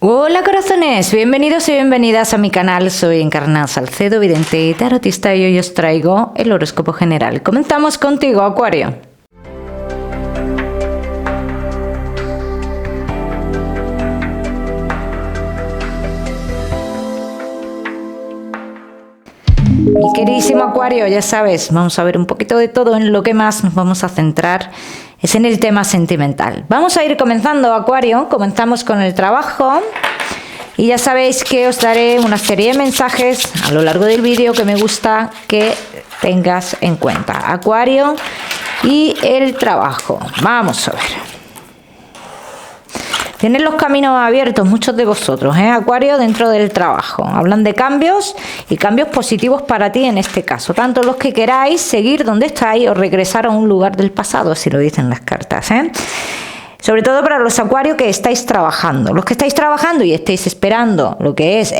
Hola corazones, bienvenidos y bienvenidas a mi canal. Soy Encarnada Salcedo, vidente y tarotista, y hoy os traigo el horóscopo general. Comenzamos contigo, Acuario. Mi queridísimo Acuario, ya sabes, vamos a ver un poquito de todo. En lo que más nos vamos a centrar es en el tema sentimental. Vamos a ir comenzando, Acuario. Comenzamos con el trabajo. Y ya sabéis que os daré una serie de mensajes a lo largo del vídeo que me gusta que tengas en cuenta. Acuario y el trabajo. Vamos a ver. Tienen los caminos abiertos muchos de vosotros, Acuario, dentro del trabajo. Hablan de cambios y cambios positivos para ti en este caso. Tanto los que queráis seguir donde estáis o regresar a un lugar del pasado, así lo dicen las cartas, Sobre todo para los Acuarios que estáis trabajando. Los que estáis trabajando y estáis esperando lo que es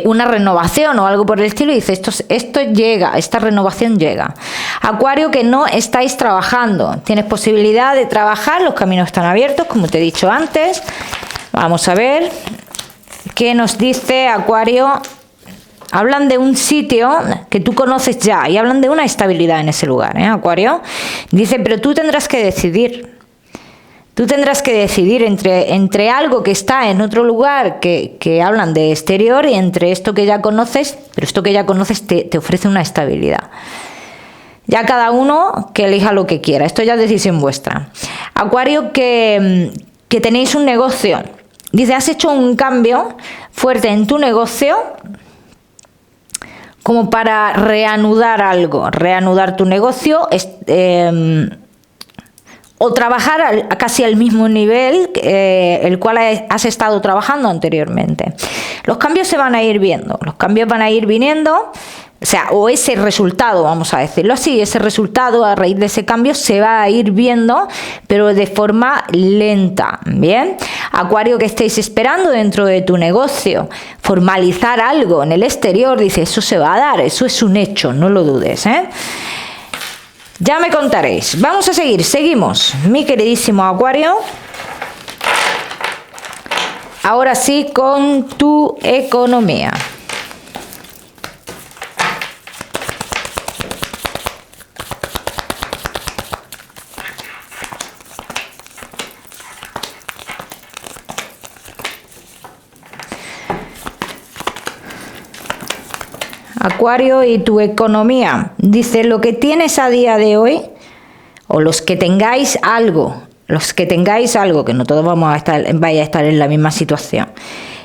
una renovación o algo por el estilo, y dice, esto llega, esta renovación llega. Acuario que no estáis trabajando, tienes posibilidad de trabajar, los caminos están abiertos, como te he dicho antes. Vamos a ver qué nos dice Acuario. Hablan de un sitio que tú conoces ya y hablan de una estabilidad en ese lugar, Acuario. Dice, pero tú tendrás que decidir. Tú tendrás que decidir entre algo que está en otro lugar que hablan de exterior y entre esto que ya conoces, pero esto que ya conoces te ofrece una estabilidad. Ya cada uno que elija lo que quiera, esto ya es decisión vuestra. Acuario que tenéis un negocio. Dice, has hecho un cambio fuerte en tu negocio como para reanudar algo, reanudar tu negocio, o trabajar casi al mismo nivel el cual has estado trabajando anteriormente. Los cambios se van a ir viendo, los cambios van a ir viniendo, o ese resultado, vamos a decirlo así, ese resultado a raíz de ese cambio se va a ir viendo, pero de forma lenta, ¿bien? Acuario que estéis esperando dentro de tu negocio, formalizar algo en el exterior, dice, eso se va a dar, eso es un hecho, no lo dudes, Ya me contaréis. Vamos a seguir, seguimos, mi queridísimo Acuario. Ahora sí, con tu economía. Acuario y tu economía. Dice, lo que tienes a día de hoy, o los que tengáis algo, que no todos vaya a estar en la misma situación.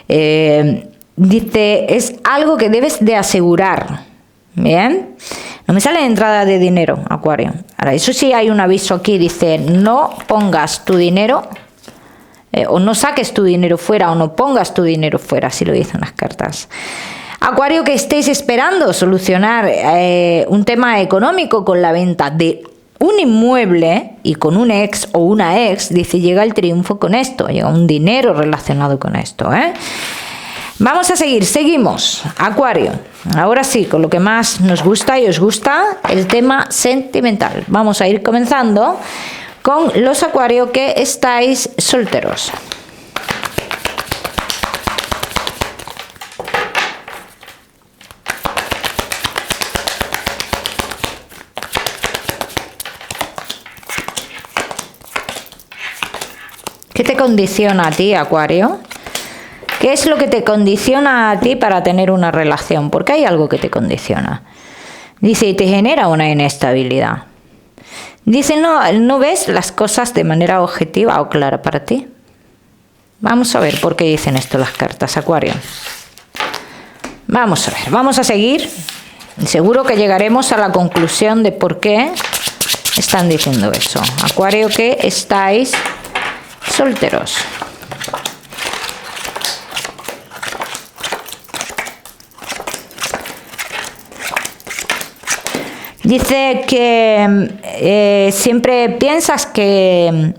Dice, es algo que debes de asegurar. Bien. No me sale entrada de dinero, Acuario. Ahora, eso sí hay un aviso aquí, dice, no pongas tu dinero, o no saques tu dinero fuera, o no pongas tu dinero fuera, así lo dicen las cartas. Acuario que estéis esperando solucionar un tema económico con la venta de un inmueble y con un ex o una ex, dice, llega el triunfo con esto, llega un dinero relacionado con esto, Vamos a seguir, seguimos, Acuario. Ahora sí, con lo que más nos gusta y os gusta, el tema sentimental. Vamos a ir comenzando con los Acuario que estáis solteros. ¿Qué te condiciona a ti, Acuario? ¿Qué es lo que te condiciona a ti para tener una relación? Porque hay algo que te condiciona. Dice, y te genera una inestabilidad. Dice, no ves las cosas de manera objetiva o clara para ti. Vamos a ver por qué dicen esto las cartas, Acuario. Vamos a ver, vamos a seguir. Seguro que llegaremos a la conclusión de por qué están diciendo eso. Acuario que estáis solteros. Dice que siempre piensas que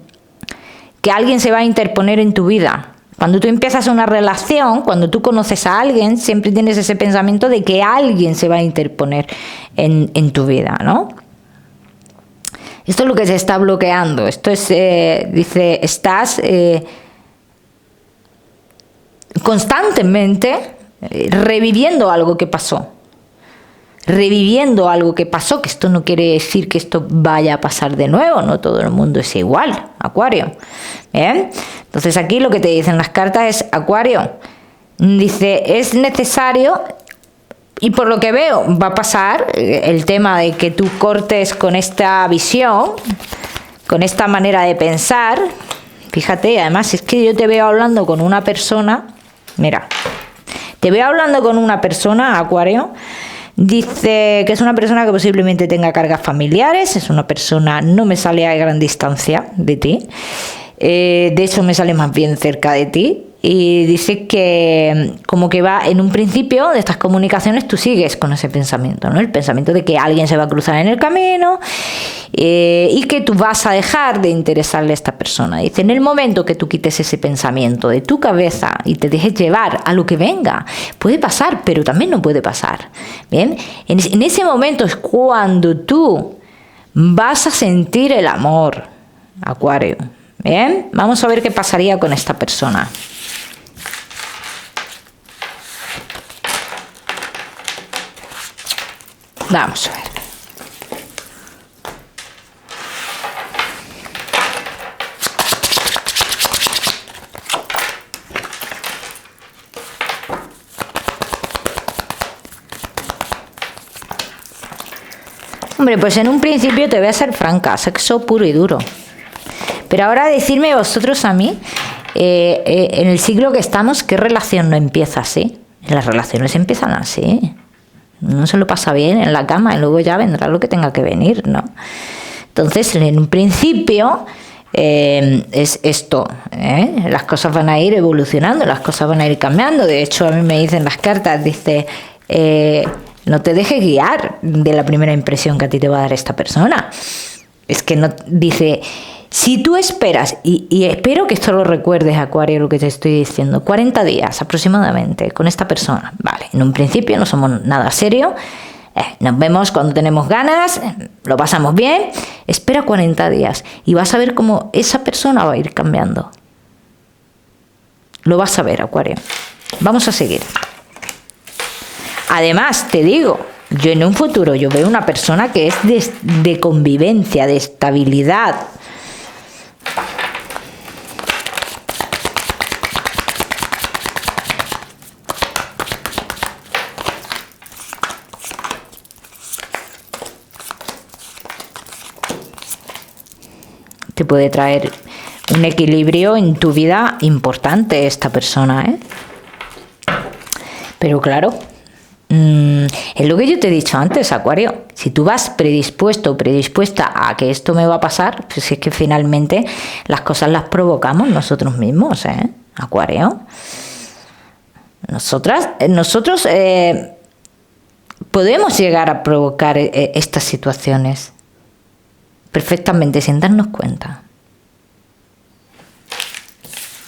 alguien se va a interponer en tu vida. Cuando tú empiezas una relación, cuando tú conoces a alguien, siempre tienes ese pensamiento de que alguien se va a interponer en tu vida, ¿no? Esto es lo que se está bloqueando. Esto es, dice, estás constantemente reviviendo algo que pasó. Reviviendo algo que pasó, que esto no quiere decir que esto vaya a pasar de nuevo, no todo el mundo es igual, Acuario. ¿Bien? Entonces aquí lo que te dicen las cartas es, Acuario, dice, es necesario, y por lo que veo va a pasar el tema de que tú cortes con esta visión, con esta manera de pensar. Fíjate, además es que yo te veo hablando con una persona, mira, te veo hablando con una persona, Acuario. Dice que es una persona que posiblemente tenga cargas familiares, es una persona, no me sale a gran distancia de ti, de hecho me sale más bien cerca de ti, y dice que como que va en un principio de estas comunicaciones tú sigues con ese pensamiento, ¿no? El pensamiento de que alguien se va a cruzar en el camino y que tú vas a dejar de interesarle a esta persona. Dice, en el momento que tú quites ese pensamiento de tu cabeza y te dejes llevar a lo que venga, puede pasar, pero también no puede pasar. ¿Bien? En ese momento es cuando tú vas a sentir el amor, Acuario. ¿Bien? Vamos a ver qué pasaría con esta persona. Vamos a ver. Hombre, pues en un principio te voy a ser franca, sexo puro y duro. Pero ahora decidme vosotros a mí, en el siglo que estamos, ¿qué relación no empieza así? Las relaciones empiezan así. Uno se lo pasa bien en la cama y luego ya vendrá lo que tenga que venir, ¿no? Entonces, en un principio es esto, ¿eh? Las cosas van a ir evolucionando, las cosas van a ir cambiando. De hecho, a mí me dicen las cartas, dice, no te dejes guiar de la primera impresión que a ti te va a dar esta persona. Es que no, dice, si tú esperas, y espero que esto lo recuerdes, Acuario, lo que te estoy diciendo, 40 días aproximadamente con esta persona, vale, en un principio no somos nada serio, nos vemos cuando tenemos ganas, lo pasamos bien, espera 40 días y vas a ver cómo esa persona va a ir cambiando. Lo vas a ver, Acuario. Vamos a seguir. Además, te digo, yo en un futuro yo veo una persona que es de convivencia, de estabilidad. Te puede traer un equilibrio en tu vida importante esta persona, ¿eh? Pero claro, es lo que yo te he dicho antes, Acuario. Si tú vas predispuesto o predispuesta a que esto me va a pasar, pues es que finalmente las cosas las provocamos nosotros mismos, ¿eh? Acuario. Nosotros podemos llegar a provocar estas situaciones perfectamente sin darnos cuenta.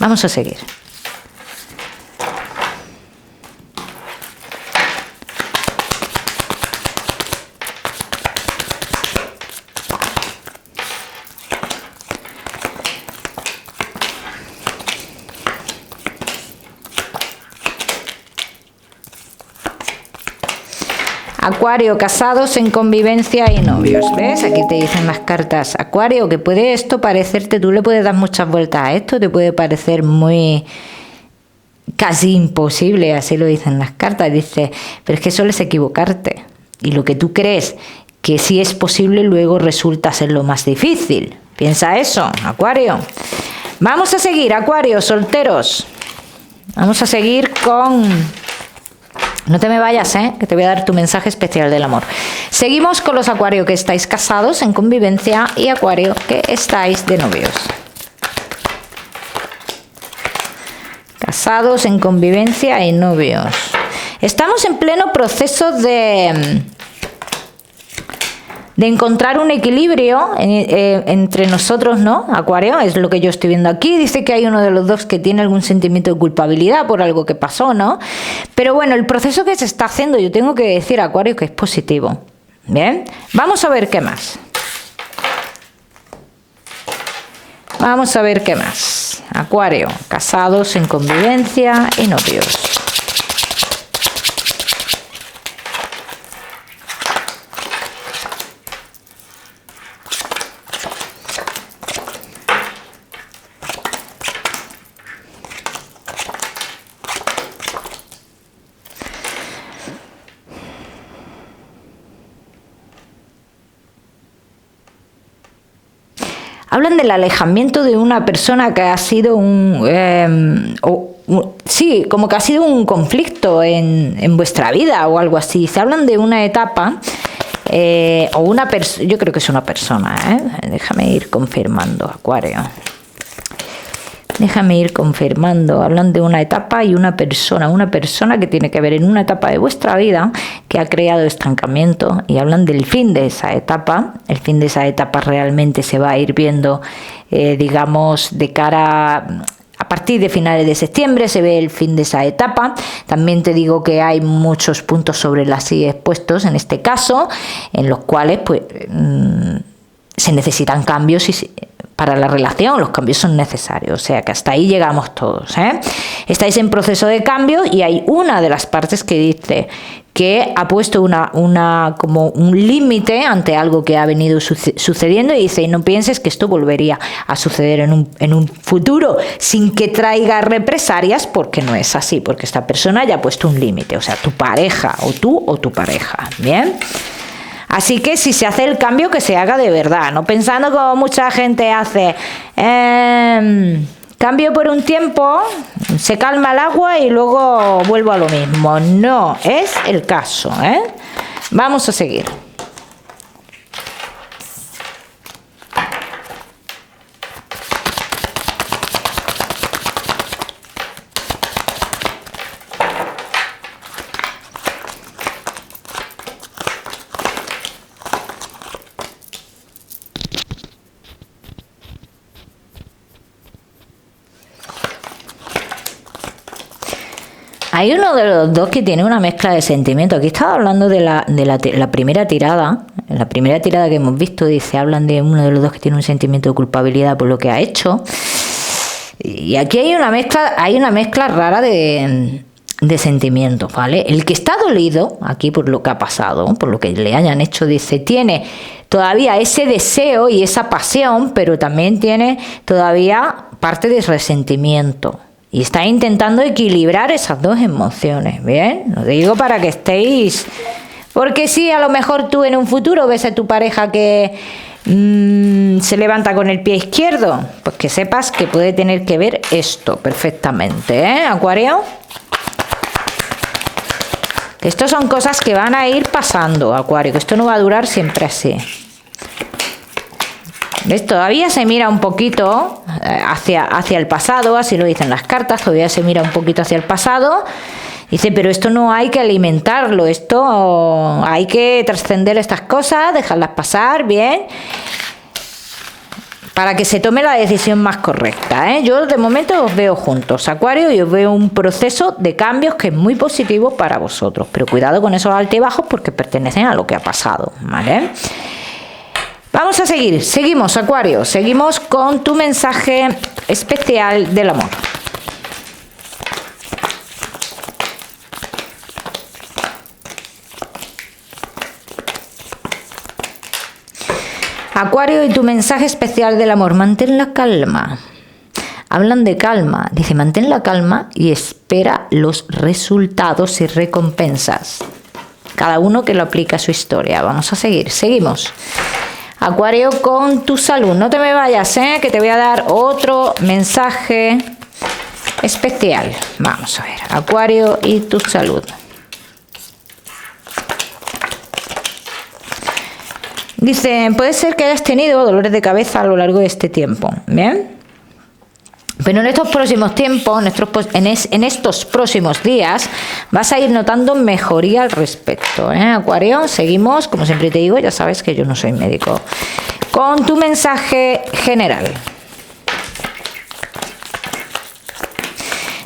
Vamos a seguir. Acuario, casados en convivencia y novios. ¿Ves? Aquí te dicen las cartas. Acuario, que puede esto parecerte, tú le puedes dar muchas vueltas a esto, te puede parecer muy casi imposible, así lo dicen las cartas. Dice, pero es que eso es equivocarte. Y lo que tú crees que sí es posible, luego resulta ser lo más difícil. Piensa eso, Acuario. Vamos a seguir, Acuario, solteros. Vamos a seguir con... No te me vayas, que te voy a dar tu mensaje especial del amor. Seguimos con los Acuario que estáis casados en convivencia y Acuario que estáis de novios. Casados en convivencia y novios. Estamos en pleno proceso de encontrar un equilibrio entre nosotros, ¿no? Acuario, es lo que yo estoy viendo aquí. Dice que hay uno de los dos que tiene algún sentimiento de culpabilidad por algo que pasó, ¿no? Pero bueno, el proceso que se está haciendo, yo tengo que decir, Acuario, que es positivo. Bien, vamos a ver qué más. Vamos a ver qué más. Acuario, casados, en convivencia y novios. Hablan del alejamiento de una persona que ha sido sí, como que ha sido un conflicto en vuestra vida o algo así. Se hablan de una etapa o una persona, yo creo que es una persona, Déjame ir confirmando, Acuario. Déjame ir confirmando. Hablan de una etapa y una persona que tiene que ver en una etapa de vuestra vida que ha creado estancamiento, y hablan del fin de esa etapa. El fin de esa etapa realmente se va a ir viendo, digamos, de cara a partir de finales de septiembre se ve el fin de esa etapa. También te digo que hay muchos puntos sobre las sillas puestos en este caso, en los cuales pues se necesitan cambios y para la relación los cambios son necesarios, o sea que hasta ahí llegamos todos, Estáis en proceso de cambio y hay una de las partes que dice que ha puesto como un límite ante algo que ha venido sucediendo, y dice, no pienses que esto volvería a suceder en un futuro sin que traiga represalias, porque no es así, porque esta persona ya ha puesto un límite, o sea, tu pareja o tú o tu pareja, ¿bien? Así que si se hace el cambio, que se haga de verdad, no pensando como mucha gente hace, cambio por un tiempo, se calma el agua y luego vuelvo a lo mismo. No es el caso, Vamos a seguir. Hay uno de los dos que tiene una mezcla de sentimientos. Aquí estaba hablando de la primera tirada. En la primera tirada que hemos visto, hablan de uno de los dos que tiene un sentimiento de culpabilidad por lo que ha hecho. Y aquí hay una mezcla rara de sentimientos, ¿vale? El que está dolido aquí por lo que ha pasado, por lo que le hayan hecho, tiene todavía ese deseo y esa pasión, pero también tiene todavía parte de resentimiento. Y está intentando equilibrar esas dos emociones, ¿bien? Lo digo para que estéis... Porque si a lo mejor tú en un futuro ves a tu pareja que se levanta con el pie izquierdo, pues que sepas que puede tener que ver esto perfectamente, Acuario. Que esto son cosas que van a ir pasando, Acuario, que esto no va a durar siempre así. ¿Ves? Todavía se mira un poquito hacia el pasado, así lo dicen las cartas, todavía se mira un poquito hacia el pasado. Dice, pero esto no hay que alimentarlo, esto hay que trascender estas cosas, dejarlas pasar, bien, para que se tome la decisión más correcta, Yo de momento os veo juntos, Acuario, y os veo un proceso de cambios que es muy positivo para vosotros, pero cuidado con esos altibajos porque pertenecen a lo que ha pasado, ¿vale? Vamos a seguir, seguimos, Acuario, seguimos con tu mensaje especial del amor. Acuario, y tu mensaje especial del amor, mantén la calma. Hablan de calma, dice, mantén la calma y espera los resultados y recompensas. Cada uno que lo aplica a su historia. Vamos a seguir, seguimos. Acuario, con tu salud. No te me vayas, que te voy a dar otro mensaje especial. Vamos a ver, Acuario y tu salud. Dice, puede ser que hayas tenido dolores de cabeza a lo largo de este tiempo, ¿bien? Pero en estos próximos tiempos, en estos próximos días, vas a ir notando mejoría al respecto, Acuario, seguimos, como siempre te digo, ya sabes que yo no soy médico. Con tu mensaje general.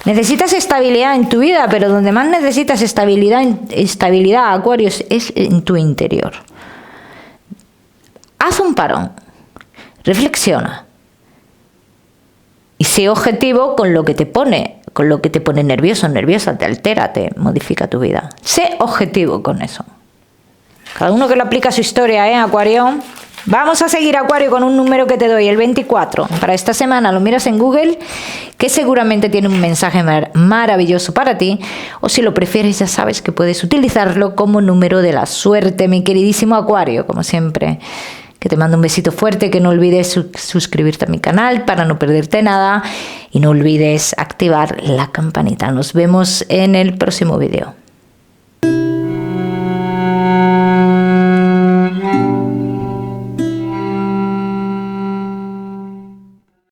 Necesitas estabilidad en tu vida, pero donde más necesitas estabilidad, Acuario, es en tu interior. Haz un parón, reflexiona. sé objetivo con lo que te pone nervioso, nerviosa, te altera, te modifica tu vida. Sé objetivo con eso. Cada uno que lo aplica a su historia, Acuario. Vamos a seguir, Acuario, con un número que te doy, el 24. Para esta semana lo miras en Google, que seguramente tiene un mensaje maravilloso para ti. O si lo prefieres, ya sabes que puedes utilizarlo como número de la suerte, mi queridísimo Acuario, como siempre. Que te mando un besito fuerte, que no olvides suscribirte a mi canal para no perderte nada. Y no olvides activar la campanita. Nos vemos en el próximo video.